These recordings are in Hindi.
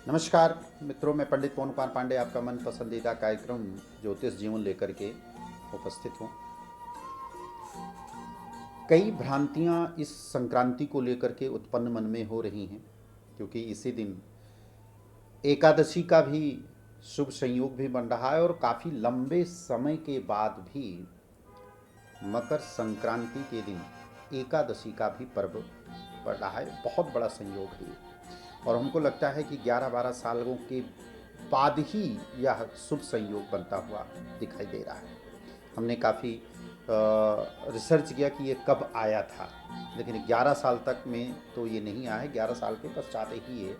नमस्कार मित्रों, मैं पंडित पवन कुमार पांडे आपका मन पसंदीदा कार्यक्रम ज्योतिष जीवन लेकर के उपस्थित हूँ। कई भ्रांतियाँ इस संक्रांति को लेकर के उत्पन्न मन में हो रही हैं, क्योंकि इसी दिन एकादशी का भी शुभ संयोग भी बन रहा है और काफ़ी लंबे समय के बाद भी मकर संक्रांति के दिन एकादशी का भी पर्व पड़ रहा है। बहुत बड़ा संयोग है और हमको लगता है कि 11-12 सालों के बाद ही यह शुभ संयोग बनता हुआ दिखाई दे रहा है। हमने काफ़ी रिसर्च किया कि ये कब आया था, लेकिन 11 साल तक में तो ये नहीं आया है। 11 साल के पश्चात ही ये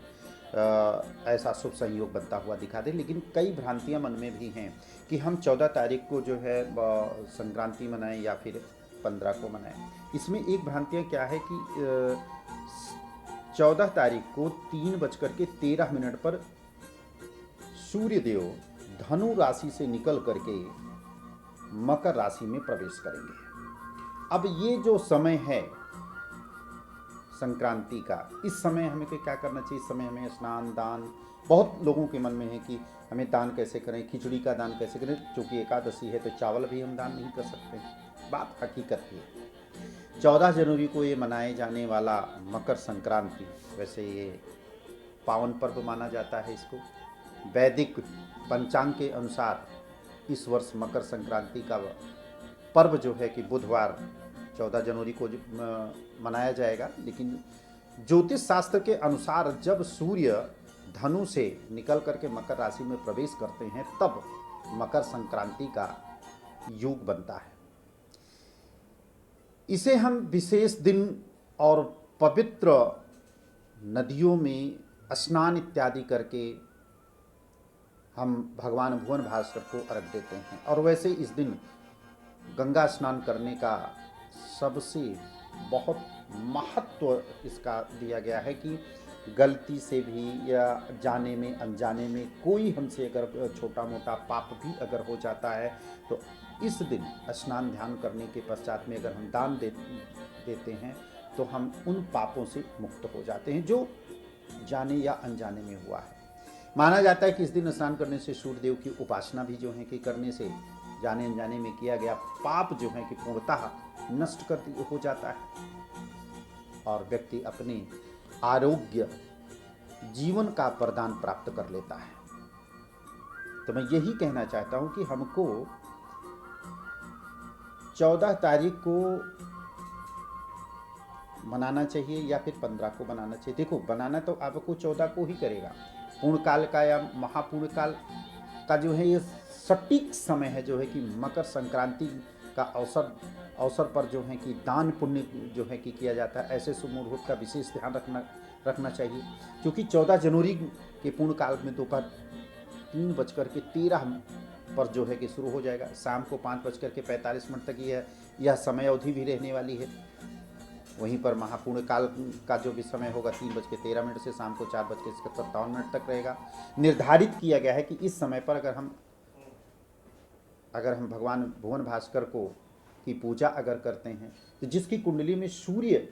ऐसा शुभ संयोग बनता हुआ दिखा दे। लेकिन कई भ्रांतियां मन में भी हैं कि हम 14 तारीख को जो है संक्रांति मनाएं या फिर 15 को मनाएं। इसमें एक भ्रांतियां क्या है कि 14 तारीख को 3:13 पर सूर्यदेव धनु राशि से निकल करके मकर राशि में प्रवेश करेंगे। अब ये जो समय है संक्रांति का, इस समय हमें क्या करना चाहिए? इस समय हमें स्नान दान, बहुत लोगों के मन में है कि हमें दान कैसे करें, खिचड़ी का दान कैसे करें। चूँकि एकादशी है तो चावल भी हम दान नहीं कर सकते। बात हकीकत है। 14 जनवरी को ये मनाए जाने वाला मकर संक्रांति, वैसे ये पावन पर्व माना जाता है। इसको वैदिक पंचांग के अनुसार इस वर्ष मकर संक्रांति का पर्व जो है कि बुधवार 14 जनवरी को मनाया जाएगा। लेकिन ज्योतिष शास्त्र के अनुसार जब सूर्य धनु से निकल करके मकर राशि में प्रवेश करते हैं तब मकर संक्रांति का योग बनता है। इसे हम विशेष दिन और पवित्र नदियों में स्नान इत्यादि करके हम भगवान भुवन भास्कर को अर्घ देते हैं। और वैसे इस दिन गंगा स्नान करने का सबसे बहुत महत्व इसका दिया गया है कि गलती से भी या जाने में अनजाने में कोई हमसे अगर छोटा मोटा पाप भी अगर हो जाता है तो इस दिन स्नान ध्यान करने के पश्चात में अगर हम दान देते हैं तो हम उन पापों से मुक्त हो जाते हैं जो जाने या अनजाने में हुआ है। माना जाता है कि इस दिन स्नान करने से सूर्यदेव की उपासना भी जो है कि करने से जाने अनजाने में किया गया पाप जो है कि पूर्णतः नष्ट कर हो जाता है और व्यक्ति अपने आरोग्य जीवन का वरदान प्राप्त कर लेता है। तो मैं यही कहना चाहता हूं कि हमको 14 तारीख को मनाना चाहिए या फिर 15 को मनाना चाहिए। देखो, बनाना तो आपको 14 को ही करेगा। पूर्ण काल का या महापूर्ण काल का जो है ये सटीक समय है जो है कि मकर संक्रांति का अवसर पर जो है कि दान पुण्य जो है कि किया जाता है। ऐसे शुभ मुहूर्त का विशेष ध्यान रखना चाहिए, क्योंकि 14 जनवरी के पूर्ण काल में दोपहर 3:13 पर जो है कि शुरू हो जाएगा। शाम को 5:45 तक यह समय अवधि भी रहने वाली है। वहीं पर महापूर्ण काल का जो भी समय होगा 3:13 से शाम को 4:57 तक रहेगा। निर्धारित किया गया है कि इस समय पर अगर हम भगवान भुवन भास्कर की पूजा अगर करते हैं तो जिसकी कुंडली में सूर्य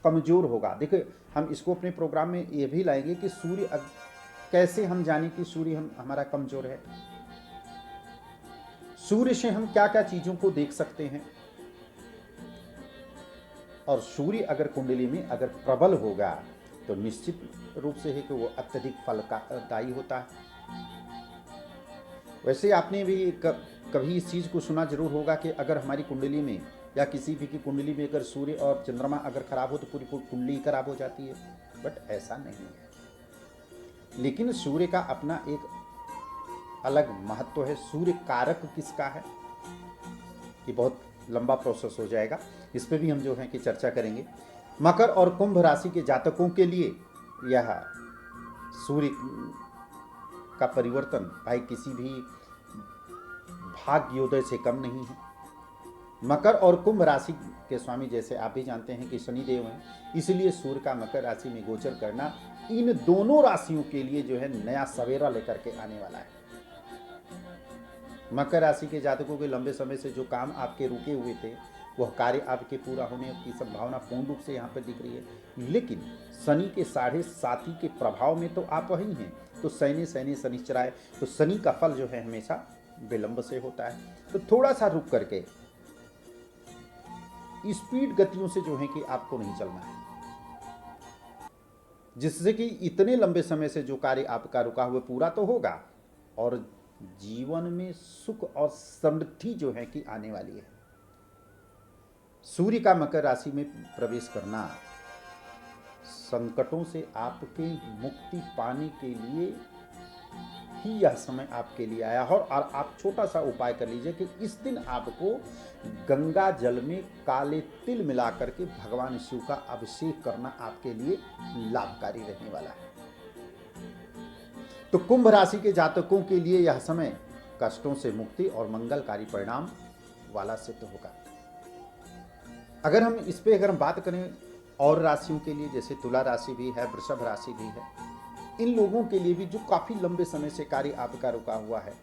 कमजोर होगा। देखिए, हम इसको अपने प्रोग्राम में ये भी लाएंगे कि सूर्य कैसे हम जाने कि सूर्य हमारा कमजोर है। सूर्य से हम क्या क्या चीजों को देख सकते हैं, और सूर्य अगर कुंडली में अगर प्रबल होगा तो निश्चित रूप से है कि वो अत्यधिक फलदायी होता है। वैसे आपने भी कभी इस चीज़ को सुना जरूर होगा कि अगर हमारी कुंडली में या किसी भी की कुंडली में अगर सूर्य और चंद्रमा अगर खराब हो तो पूरी कुंडली खराब हो जाती है। बट ऐसा नहीं है। लेकिन सूर्य का अपना एक अलग महत्व है। सूर्य कारक किसका है, ये बहुत लंबा प्रोसेस हो जाएगा। इस पे भी हम जो है कि चर्चा करेंगे। मकर और कुंभ राशि के जातकों के लिए यह सूर्य का परिवर्तन भाई किसी भी भाग्योदय से कम नहीं है। मकर और कुंभ राशि के स्वामी, जैसे आप भी जानते हैं कि शनिदेव हैं, इसलिए सूर्य का मकर राशि में गोचर करना इन दोनों राशियों के लिए जो है नया सवेरा लेकर के आने वाला है। मकर राशि के जातकों के लंबे समय से जो काम आपके रुके हुए थे वह कार्य आपके पूरा होने की संभावना पूर्ण रूप से यहाँ पर दिख रही है। लेकिन शनि के 7.5 के प्रभाव में तो आप वही हैं, तो शनि शनि शनिश्चराय, तो शनि का फल जो है हमेशा विलंब से होता है। तो थोड़ा सा रुक करके स्पीड गतियों से जो है कि आपको नहीं चलना है, जिससे कि इतने लंबे समय से जो कार्य आपका रुका हुआ पूरा तो होगा और जीवन में सुख और समृद्धि जो है कि आने वाली है। सूर्य का मकर राशि में प्रवेश करना संकटों से आपके मुक्ति पाने के लिए ही यह समय आपके लिए आया है। और आप छोटा सा उपाय कर लीजिए कि इस दिन आपको गंगा जल में काले तिल मिला करके भगवान शिव का अभिषेक करना आपके लिए लाभकारी रहने वाला है। तो कुंभ राशि के जातकों के लिए यह समय कष्टों से मुक्ति और मंगलकारी परिणाम वाला सिद्ध होगा। अगर हम बात करें और राशियों के लिए, जैसे तुला राशि भी है, वृषभ राशि भी है, इन लोगों के लिए भी जो काफ़ी लंबे समय से कार्य आपका रुका हुआ है,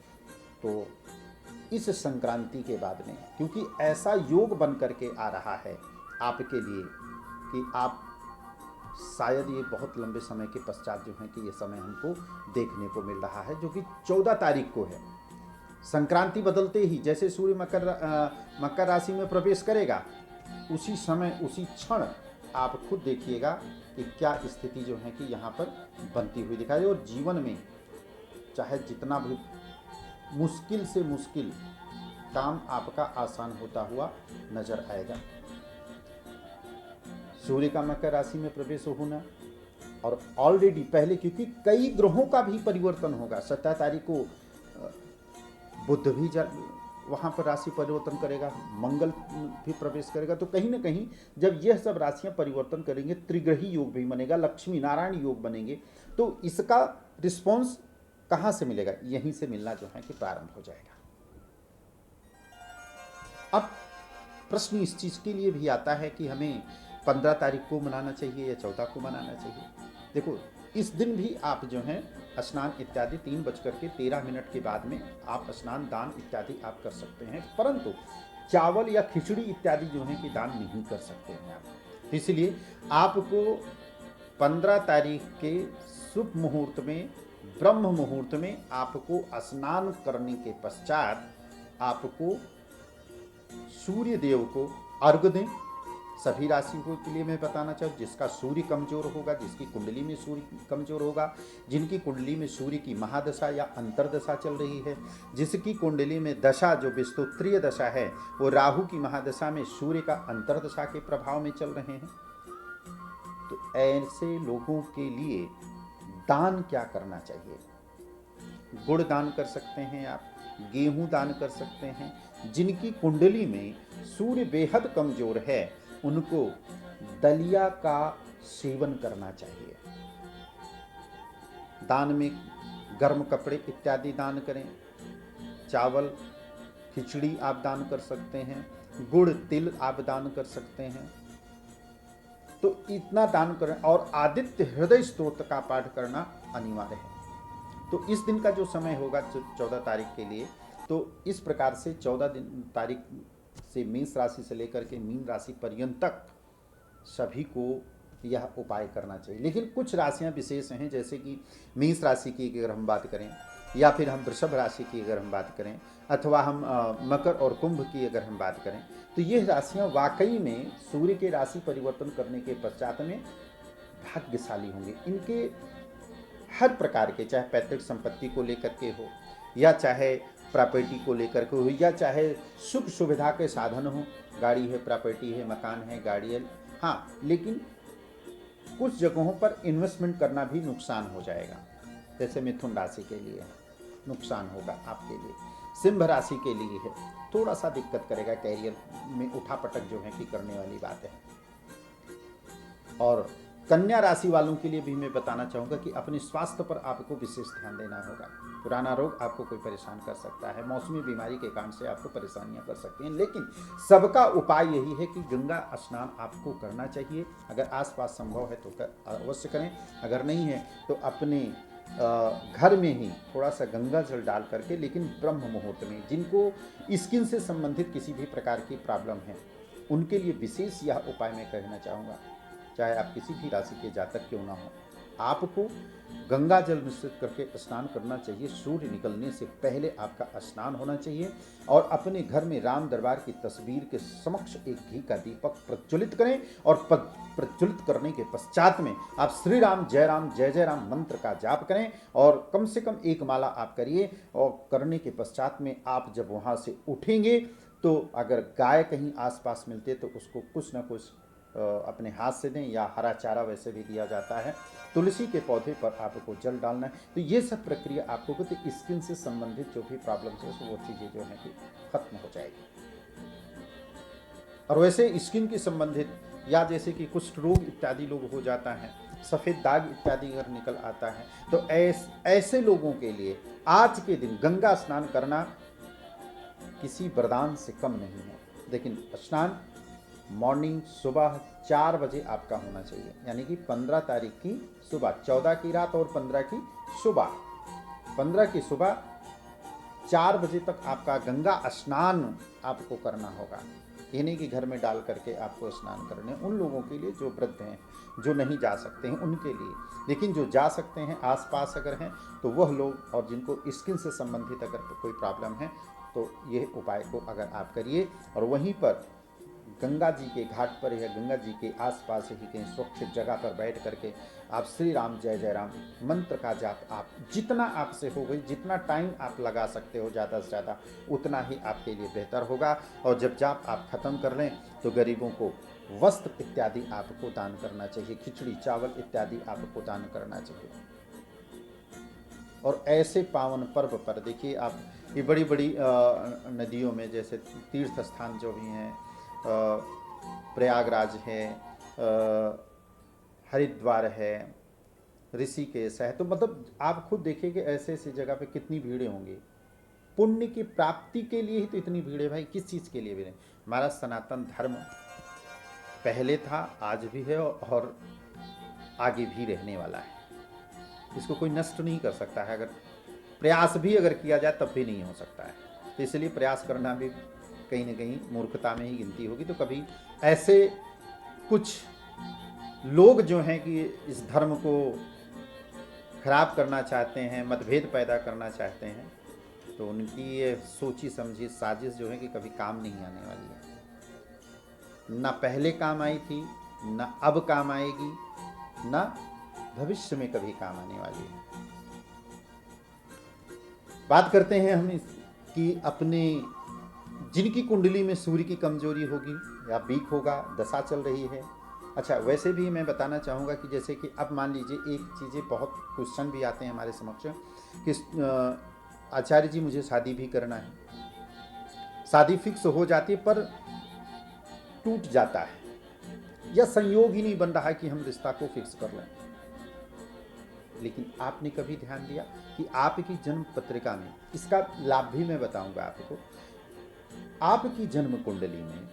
तो इस संक्रांति के बाद में, क्योंकि ऐसा योग बन करके आ रहा है आपके लिए कि आप शायद ये बहुत लंबे समय के पश्चात जो है कि ये समय हमको देखने को मिल रहा है, जो कि 14 तारीख को है। संक्रांति बदलते ही जैसे सूर्य मकर राशि में प्रवेश करेगा, उसी समय उसी क्षण आप खुद देखिएगा कि क्या स्थिति जो है कि यहाँ पर बनती हुई दिखाई, और जीवन में चाहे जितना भी मुश्किल से मुश्किल काम आपका आसान होता हुआ नजर आएगा। सूर्य का मकर राशि में प्रवेश होना, और ऑलरेडी पहले क्योंकि कई ग्रहों का भी परिवर्तन होगा। 17 तारीख को बुध भी वहाँ पर राशि परिवर्तन करेगा, मंगल भी प्रवेश करेगा। तो कहीं ना कहीं जब यह सब राशियाँ परिवर्तन करेंगे, त्रिग्रही योग भी बनेगा, लक्ष्मी नारायण योग बनेंगे, तो इसका रिस्पॉन्स कहाँ से मिलेगा? यहीं से मिलना जो है कि प्रारंभ हो जाएगा। अब प्रश्न इस चीज़ के लिए भी आता है कि हमें 15 तारीख को मनाना चाहिए या 14 को मनाना चाहिए। देखो, इस दिन भी आप जो हैं स्नान इत्यादि 3:13 के बाद में आप स्नान दान इत्यादि आप कर सकते हैं, परंतु चावल या खिचड़ी इत्यादि जो है कि दान नहीं कर सकते हैं आप। इसलिए आपको 15 तारीख के शुभ मुहूर्त में, ब्रह्म मुहूर्त में आपको स्नान करने के पश्चात आपको सूर्य देव को अर्घ्य दें। सभी राशियों के लिए मैं बताना चाहूँ, जिसका सूर्य कमजोर होगा, जिसकी कुंडली में सूर्य कमजोर होगा, जिनकी कुंडली में सूर्य की महादशा या अंतरदशा चल रही है, जिसकी कुंडली में दशा जो विस्तृतीय दशा है वो राहु की महादशा में सूर्य का अंतरदशा के प्रभाव में चल रहे हैं, तो ऐसे लोगों के लिए दान क्या करना चाहिए? गुड़ दान कर सकते हैं आप, गेहूं दान कर सकते हैं। जिनकी कुंडली में सूर्य बेहद कमजोर है, उनको दलिया का सेवन करना चाहिए। दान में गर्म कपड़े इत्यादि दान करें, चावल खिचड़ी आप दान कर सकते हैं, गुड़ तिल आप दान कर सकते हैं। तो इतना दान करें, और आदित्य हृदय स्तोत्र का पाठ करना अनिवार्य है। तो इस दिन का जो समय होगा 14 तारीख के लिए, तो इस प्रकार से 14 तारीख से मेष राशि से लेकर के मीन राशि पर्यंत तक सभी को यह उपाय करना चाहिए। लेकिन कुछ राशियां विशेष हैं, जैसे कि मेष राशि की अगर हम बात करें, या फिर हम वृषभ राशि की अगर हम बात करें, अथवा हम मकर और कुंभ की अगर हम बात करें, तो ये राशियां वाकई में सूर्य के राशि परिवर्तन करने के पश्चात में भाग्यशाली होंगे। इनके हर प्रकार के, चाहे पैतृक संपत्ति को लेकर के हो, या चाहे प्रॉपर्टी को लेकर के हो, या चाहे सुख सुविधा के साधन हो, गाड़ी है, प्रॉपर्टी है, मकान है, गाड़ी है, हाँ, लेकिन कुछ जगहों पर इन्वेस्टमेंट करना भी नुकसान हो जाएगा। जैसे मिथुन राशि के लिए नुकसान होगा आपके लिए, सिंह राशि के लिए है, थोड़ा सा दिक्कत करेगा, कैरियर में उठापटक जो है कि करने वाली बात है। और कन्या राशि वालों के लिए भी मैं बताना चाहूँगा कि अपने स्वास्थ्य पर आपको विशेष ध्यान देना होगा। पुराना रोग आपको कोई परेशान कर सकता है, मौसमी बीमारी के कारण से आपको परेशानियां कर सकती हैं, लेकिन सबका उपाय यही है कि गंगा स्नान आपको करना चाहिए। अगर आसपास संभव है तो अवश्य करें, अगर नहीं है तो अपने घर में ही थोड़ा सा गंगा जल डाल करके, लेकिन ब्रह्म मुहूर्त में, जिनको स्किन से संबंधित किसी भी प्रकार की प्रॉब्लम है उनके लिए विशेष यह उपाय मैं कहना चाहूँगा, चाहे आप किसी भी राशि के जातक क्यों ना हो, आपको गंगा जल मिश्रित करके स्नान करना चाहिए। सूर्य निकलने से पहले आपका स्नान होना चाहिए और अपने घर में राम दरबार की तस्वीर के समक्ष एक घी का दीपक प्रज्वलित करें और प्रज्वलित करने के पश्चात में आप श्री राम जय जय राम मंत्र का जाप करें और कम से कम एक माला आप करिए। और करने के पश्चात में आप जब वहाँ से उठेंगे तो अगर गाय कहीं आसपास मिलते तो उसको कुछ ना कुछ अपने हाथ से दें, या हरा चारा वैसे भी दिया जाता है। तुलसी के पौधे पर आपको जल डालना है। तो ये सब प्रक्रिया आपको तो स्किन से संबंधित जो भी प्रॉब्लम्स है वो चीज़ें जो है कि खत्म हो जाएगी। और वैसे स्किन के संबंधित या जैसे कि कुष्ठ रोग इत्यादि लोग हो जाता है, सफ़ेद दाग इत्यादि अगर निकल आता है, तो ऐसे लोगों के लिए आज के दिन गंगा स्नान करना किसी वरदान से कम नहीं है। लेकिन स्नान मॉर्निंग सुबह 4 बजे आपका होना चाहिए, यानी कि 15 तारीख की सुबह, 14 की रात और 15 की सुबह। 15 की सुबह 4 बजे तक आपका गंगा स्नान आपको करना होगा। ये नहीं कि घर में डाल करके आपको स्नान करने, उन लोगों के लिए जो वृद्ध हैं, जो नहीं जा सकते हैं उनके लिए। लेकिन जो जा सकते हैं, आसपास अगर हैं, तो वह लोग, और जिनको स्किन से संबंधित अगर कोई प्रॉब्लम है तो ये उपाय को अगर आप करिए और वहीं पर गंगा जी के घाट पर या गंगा जी के आसपास ही कहीं सुरक्षित जगह पर बैठ करके आप श्री राम जय राम मंत्र का जाप आप जितना आपसे हो गई, जितना टाइम आप लगा सकते हो ज़्यादा से ज़्यादा, उतना ही आपके लिए बेहतर होगा। और जब जाप आप ख़त्म कर लें तो गरीबों को वस्त्र इत्यादि आपको दान करना चाहिए, खिचड़ी चावल इत्यादि आपको दान करना चाहिए। और ऐसे पावन पर्व पर देखिए आप, ये बड़ी बड़ी नदियों में, जैसे तीर्थ स्थान जो भी हैं, प्रयागराज है, हरिद्वार है, ऋषिकेश है, तो मतलब आप खुद देखिए कि ऐसे ऐसी जगह पे कितनी भीड़ें होंगी। पुण्य की प्राप्ति के लिए ही तो इतनी भीड़ है भाई, किस चीज़ के लिए भीड़ है? हमारा सनातन धर्म पहले था, आज भी है और आगे भी रहने वाला है। इसको कोई नष्ट नहीं कर सकता है। अगर प्रयास भी अगर किया जाए तब भी नहीं हो सकता है। तो इसलिए प्रयास करना भी कहीं ना कहीं मूर्खता में ही गिनती होगी। तो कभी ऐसे कुछ लोग जो हैं कि इस धर्म को खराब करना चाहते हैं, मतभेद पैदा करना चाहते हैं, तो उनकी ये सोची समझी साजिश जो है कि कभी काम नहीं आने वाली है। ना पहले काम आई थी, ना अब काम आएगी, ना भविष्य में कभी काम आने वाली है। बात करते हैं हम कि अपने जिनकी कुंडली में सूर्य की कमजोरी होगी या वीक होगा, दशा चल रही है। अच्छा, वैसे भी मैं बताना चाहूँगा कि जैसे कि अब मान लीजिए एक चीज़ें, बहुत क्वेश्चन भी आते हैं हमारे समक्ष कि आचार्य जी मुझे शादी भी करना है, शादी फिक्स हो जाती है पर टूट जाता है, या संयोग ही नहीं बन रहा है कि हम रिश्ता को फिक्स कर लें। लेकिन आपने कभी ध्यान दिया कि आपकी जन्म पत्रिका में, इसका लाभ भी मैं बताऊंगा आपको, आपकी जन्म कुंडली में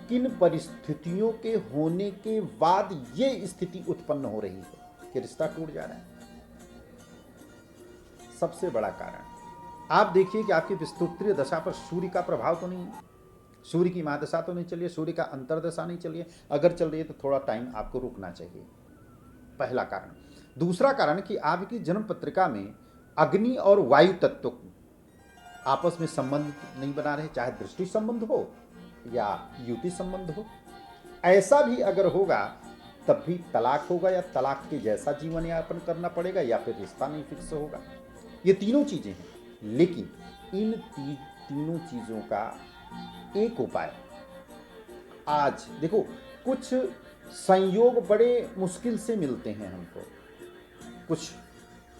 किन परिस्थितियों के होने के बाद ये स्थिति उत्पन्न हो रही है कि रिश्ता टूट जा रहा है? सबसे बड़ा कारण आप देखिए कि आपकी विस्तृतीय दशा पर सूर्य का प्रभाव तो नहीं है, सूर्य की महादशा तो नहीं चली है, सूर्य का अंतरदशा नहीं चली है। अगर चल रही है तो थोड़ा टाइम आपको रुकना चाहिए, पहला कारण। दूसरा कारण कि आपकी जन्म पत्रिका में अग्नि और वायु तत्व आपस में संबंध नहीं बना रहे, चाहे दृष्टि संबंध हो या युति संबंध हो। ऐसा भी अगर होगा तब भी तलाक होगा, या तलाक के जैसा जीवन यापन करना पड़ेगा, या फिर रिश्ता नहीं फिक्स होगा। ये तीनों चीजें हैं। लेकिन इन तीनों चीजों का एक उपाय, आज देखो, कुछ संयोग बड़े मुश्किल से मिलते हैं हमको, कुछ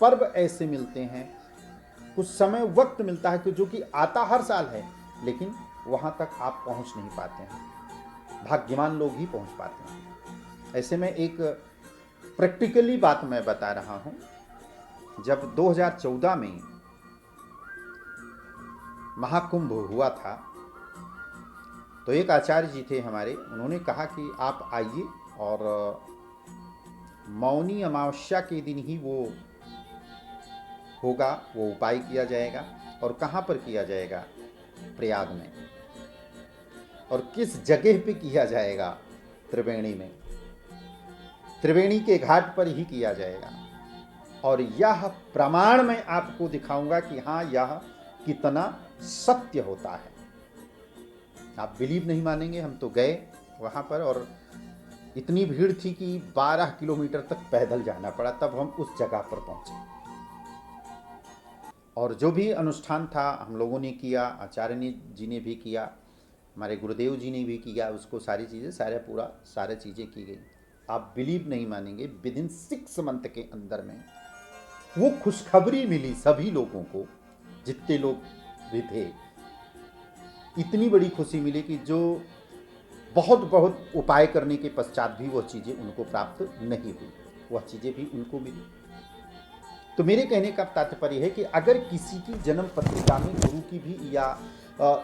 पर्व ऐसे मिलते हैं, कुछ समय वक्त मिलता है कि जो कि आता हर साल है, लेकिन वहां तक आप पहुंच नहीं पाते हैं। भाग्यवान लोग ही पहुंच पाते हैं। ऐसे में एक प्रैक्टिकली बात मैं बता रहा हूं। जब 2014 में महाकुंभ हुआ था तो एक आचार्य जी थे हमारे, उन्होंने कहा कि आप आइए और मौनी अमावस्या के दिन ही वो होगा, वो उपाय किया जाएगा। और कहाँ पर किया जाएगा? प्रयाग में। और किस जगह पे किया जाएगा? त्रिवेणी में, त्रिवेणी के घाट पर ही किया जाएगा। और यह प्रमाण मैं आपको दिखाऊंगा कि हाँ, यह कितना सत्य होता है। आप बिलीव नहीं मानेंगे। हम तो गए वहाँ पर और इतनी भीड़ थी कि 12 किलोमीटर तक पैदल जाना पड़ा, तब हम उस जगह पर पहुँचे। और जो भी अनुष्ठान था हम लोगों ने किया, आचार्य जी ने भी किया, हमारे गुरुदेव जी ने भी किया, उसको सारी चीज़ें सारी चीज़ें की गई। आप बिलीव नहीं मानेंगे, विद इन 6 मंथ के अंदर में वो खुशखबरी मिली सभी लोगों को, जितने लोग भी थे। इतनी बड़ी खुशी मिली कि जो बहुत उपाय करने के पश्चात भी वह चीज़ें उनको प्राप्त नहीं हुई, वह चीज़ें भी उनको मिली। तो मेरे कहने का तात्पर्य है कि अगर किसी की जन्म पत्रिका में गुरु की भी या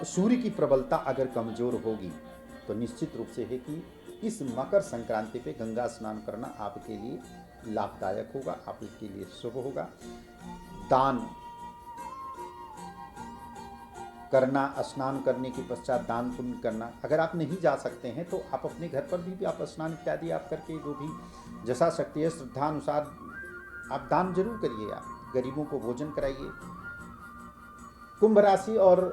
सूर्य की प्रबलता अगर कमजोर होगी, तो निश्चित रूप से है कि इस मकर संक्रांति पे गंगा स्नान करना आपके लिए लाभदायक होगा, आपके लिए शुभ होगा। दान करना, स्नान करने के पश्चात दान पुण्य करना। अगर आप नहीं जा सकते हैं तो आप अपने घर पर भी आप स्नान इत्यादि आप करके जो भी जैसा शक्ति है श्रद्धा अनुसार आप दान जरूर करिए। आप गरीबों को भोजन कराइए। कुंभ राशि और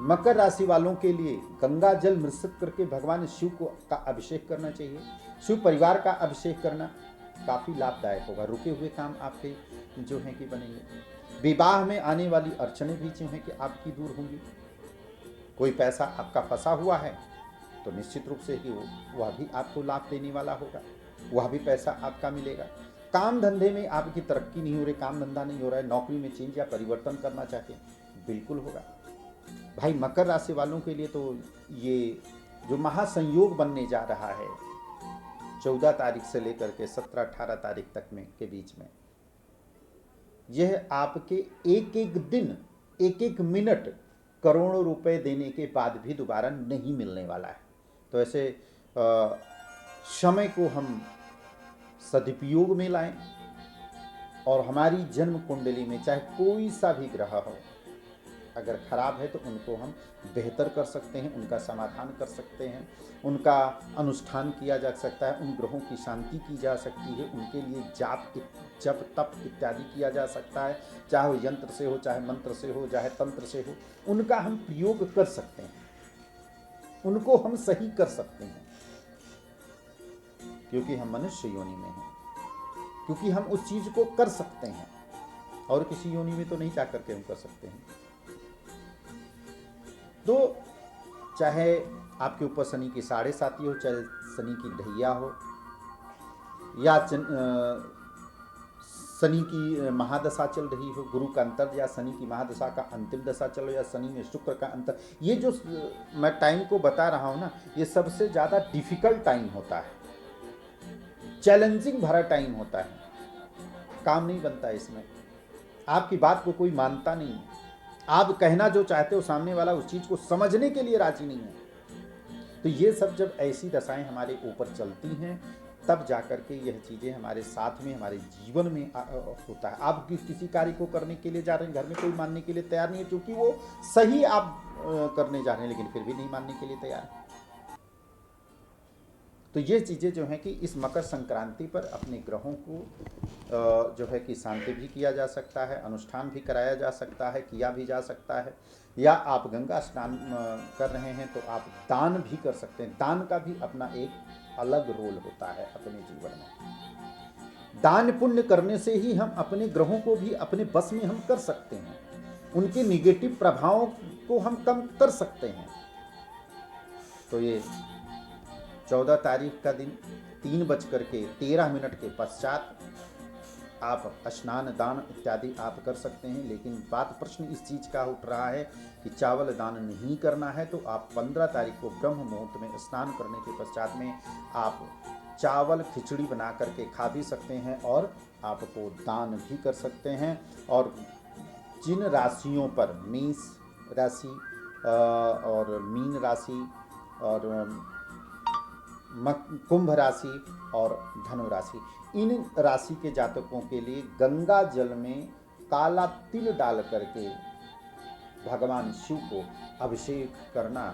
मकर राशि वालों के लिए गंगा जल मिश्रित करके भगवान शिव को का अभिषेक करना चाहिए। शिव परिवार का अभिषेक करना काफ़ी लाभदायक होगा। रुके हुए काम आपके जो हैं कि बनेंगे। विवाह में आने वाली अड़चनें भी जो हैं कि आपकी दूर होंगी। कोई पैसा आपका फंसा हुआ है तो निश्चित रूप से कि वह भी आपको लाभ देने वाला होगा, वह भी पैसा आपका मिलेगा। काम धंधे में आपकी तरक्की नहीं हो रही, काम धंधा नहीं हो रहा है, नौकरी में चेंज या परिवर्तन करना चाहते हैं, बिल्कुल होगा। भाई मकर राशि वालों के लिए तो ये जो महासंयोग बनने जा रहा है 14 तारीख से लेकर के 17-18 तारीख तक में के बीच में, यह आपके एक एक दिन, एक एक मिनट करोड़ों रुपए देने के बाद भी दोबारा नहीं मिलने वाला है। तो ऐसे समय को हम सदुपयोग में लाएं और हमारी जन्म कुंडली में चाहे कोई सा भी ग्रह हो, अगर खराब है तो उनको हम बेहतर कर सकते हैं, उनका समाधान कर सकते हैं, उनका अनुष्ठान किया जा सकता है, उन ग्रहों की शांति की जा सकती है, उनके लिए जप तप इत्यादि किया जा सकता है, चाहे वो यंत्र से हो, चाहे मंत्र से हो, चाहे तंत्र से हो, उनका हम प्रयोग कर सकते हैं, उनको हम सही कर सकते हैं, क्योंकि हम मनुष्य योनि में हैं, क्योंकि हम उस चीज को कर सकते हैं और किसी योनि में तो नहीं जा करके हम कर सकते हैं। तो चाहे आपके ऊपर शनि की 7.5 हो, चाहे शनि की ढैया हो, या शनि की महादशा चल रही हो, गुरु का अंतर या शनि की महादशा का अंतिम दशा चल रही, या शनि में शुक्र का अंतर, ये जो मैं टाइम को बता रहा हूँ ना, ये सबसे ज़्यादा डिफिकल्ट टाइम होता है, चैलेंजिंग भरा टाइम होता है। काम नहीं बनता इसमें, आपकी बात को कोई मानता नहीं है, आप कहना जो चाहते हो सामने वाला उस चीज़ को समझने के लिए राजी नहीं है। तो ये सब जब ऐसी दशाएं हमारे ऊपर चलती हैं तब जाकर के यह चीज़ें हमारे साथ में, हमारे जीवन में होता है। आप किसी कार्य को करने के लिए जा रहे हैं, घर में कोई मानने के लिए तैयार नहीं है, क्योंकि वो सही आप करने जा रहे हैं, लेकिन फिर भी नहीं मानने के लिए तैयार है। तो ये चीज़ें जो हैं कि इस मकर संक्रांति पर अपने ग्रहों को जो है कि शांति भी किया जा सकता है, अनुष्ठान भी कराया जा सकता है, किया भी जा सकता है, या आप गंगा स्नान कर रहे हैं तो आप दान भी कर सकते हैं। दान का भी अपना एक अलग रोल होता है अपने जीवन में। दान पुण्य करने से ही हम अपने ग्रहों को भी अपने बस में हम कर सकते हैं, उनके निगेटिव प्रभावों को हम कम कर सकते हैं। तो ये 14 तारीख का दिन 3:13 के पश्चात आप स्नान दान इत्यादि आप कर सकते हैं। लेकिन बात प्रश्न इस चीज़ का उठ रहा है कि चावल दान नहीं करना है, तो आप 15 तारीख को ब्रह्म मुहूर्त में स्नान करने के पश्चात में आप चावल खिचड़ी बना करके खा भी सकते हैं और आपको दान भी कर सकते हैं। और जिन राशियों पर मेष राशि और मीन राशि और कुंभ राशि और धनु राशि, इन राशि के जातकों के लिए गंगा जल में काला तिल डाल करके भगवान शिव को अभिषेक करना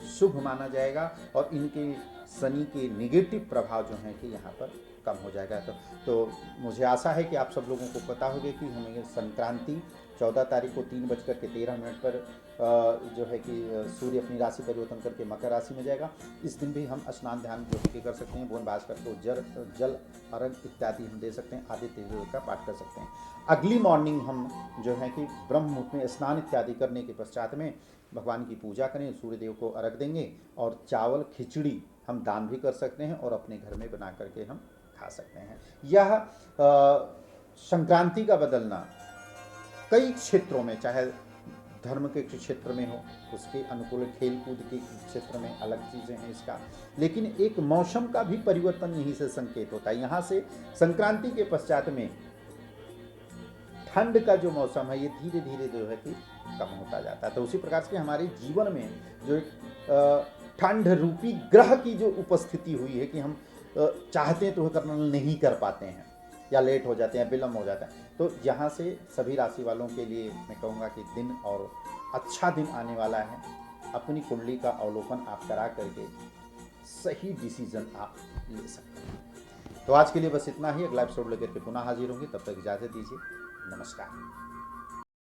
शुभ माना जाएगा और इनके शनि के नेगेटिव प्रभाव जो हैं कि यहाँ पर कम हो जाएगा। तो मुझे आशा है कि आप सब लोगों को पता होगा कि हमें संक्रांति 14 तारीख को 3:13 पर जो है कि सूर्य अपनी राशि परिवर्तन करके मकर राशि में जाएगा। इस दिन भी हम स्नान ध्यान जो है कि कर सकते हैं, भुवन भास्कर को जल अर्घ इत्यादि हम दे सकते हैं, आदित्य हृदय का पाठ कर सकते हैं। अगली मॉर्निंग हम जो है कि ब्रह्म मुहूर्त में स्नान इत्यादि करने के पश्चात में भगवान की पूजा करें, सूर्यदेव को अर्घ देंगे और चावल खिचड़ी हम दान भी कर सकते हैं और अपने घर में बना करके हम खा सकते हैं। यह संक्रांति का बदलना कई क्षेत्रों में, चाहे धर्म के क्षेत्र में हो, उसके अनुकूल खेल कूद के क्षेत्र में अलग चीज़ें हैं इसका, लेकिन एक मौसम का भी परिवर्तन यहीं से संकेत होता है। यहाँ से संक्रांति के पश्चात में ठंड का जो मौसम है ये धीरे धीरे जो है कि कम होता जाता है। तो उसी प्रकार से हमारे जीवन में जो एक ठंड रूपी ग्रह की जो उपस्थिति हुई है कि हम चाहते हैं तो करना नहीं कर पाते हैं या लेट हो जाते हैं, विलम्ब हो जाता है। तो यहाँ से सभी राशि वालों के लिए मैं कहूँगा कि दिन और अच्छा दिन आने वाला है। अपनी कुंडली का अवलोकन आप करा करके सही डिसीजन आप ले सकते हैं। तो आज के लिए बस इतना ही। अगला एपिसोड लेकर के पुनः हाजिर होंगे, तब तक इजाज़त दीजिए। नमस्कार।